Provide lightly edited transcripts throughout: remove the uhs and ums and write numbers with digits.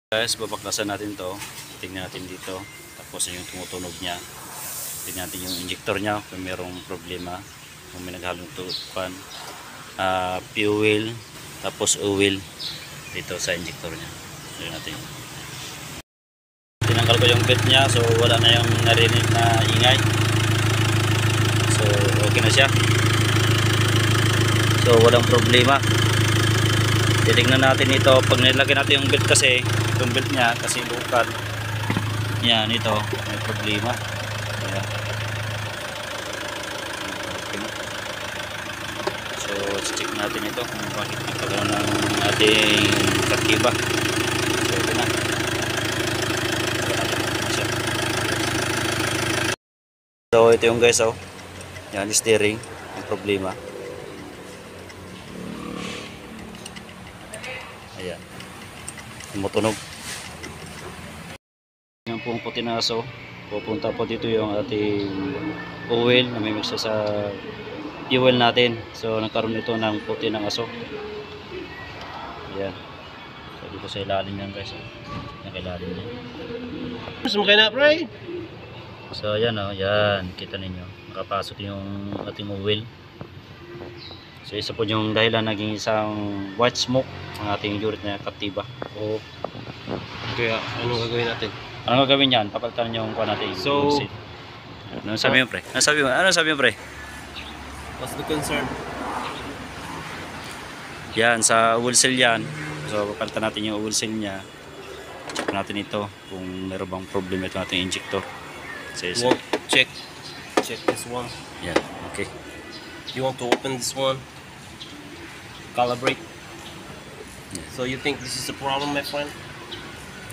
Guys, babaklasan natin to. Tingnan natin dito. Tapos yung tumutunog niya. Tingnan natin yung injector niya kung mayroong problema. Kung may naghalong tupan. Fuel. Tapos oil dito sa injector niya. Tingnan natin. Tinanggal ko yung belt niya. So wala na yung narinig na ingay. So okay na siya. So walang problema. Titignan natin ito. Pag nilagay natin yung belt kasi, yung belt niya kasi local. Yan, ito. May problema. Ayan. So, check natin ito kung bakit nagkakaroon ng ating kakiba. So, ito na. So, ito yung guys, oh. Yan, steering. Yung problema. Ayan. Tumutunog. Yan pong puti na aso. Pupunta po dito yung ating oil na may mix sa fuel natin. So nagkaroon ito ng puti ng aso. Ayan. So dito sa ilalim yan guys. Nakilalim yan. So ayan o. Yan. Kita ninyo. Nakapasok yung ating oil. So isa po yung dahilan naging isang white smoke ang ating unit na Captiva. Oo. Kaya anong gagawin natin? Anong gagawin yan? Papalitan yung kuha natin. So, ano sabi mo pre? Ano sabi mo pre? What's the concern? Yan, sa oil seal yan. So papalitan natin yung oil seal niya. Check natin ito kung meron bang problema ito nating injector. So, Check this one. yan, okay. You want to open this one? Calibrate. So you think this is a problem, my friend?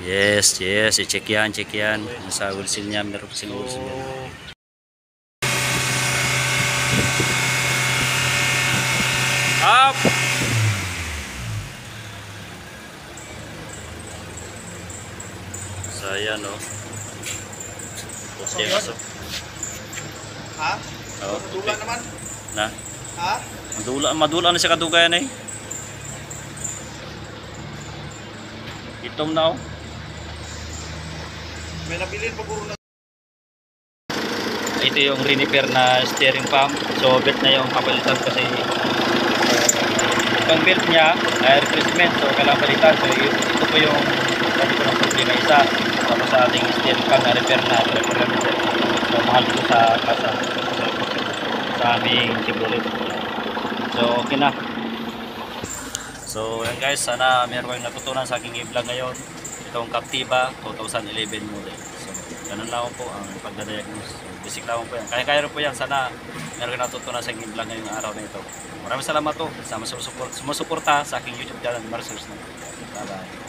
Yes, i-check yan, sa oil seal niya, meron kasing oil seal yan. Up! So ayan o. Pusti yung aso. Ha? Oo. Dula naman. Na? Ha? Madula na siya kadugayan eh. Itom na o. May nabilin pa puro na. Ito yung repair na steering pump. So belt na yung kapalitan kasi itong belt niya ay replacement. So kailangan palitan. So ito po yung sabi ko ng problema isa. Tapos sa ating steering pump na repair na. So mahal po sa kasa. Sa aming Chevrolet. So okay na. So yan guys, sana meron kayong natutunan sa aking i-vlog ngayon. Itong Captiva 2011 model. So ganun lang po ang pagdadiagnose. So, basic lang po yan. Kaya po yan. Sana meron kayong natutunan sa aking i-vlog ngayong araw na ito. Maraming salamat po sa sumusuporta sa aking YouTube channel, Marcels. Bye bye.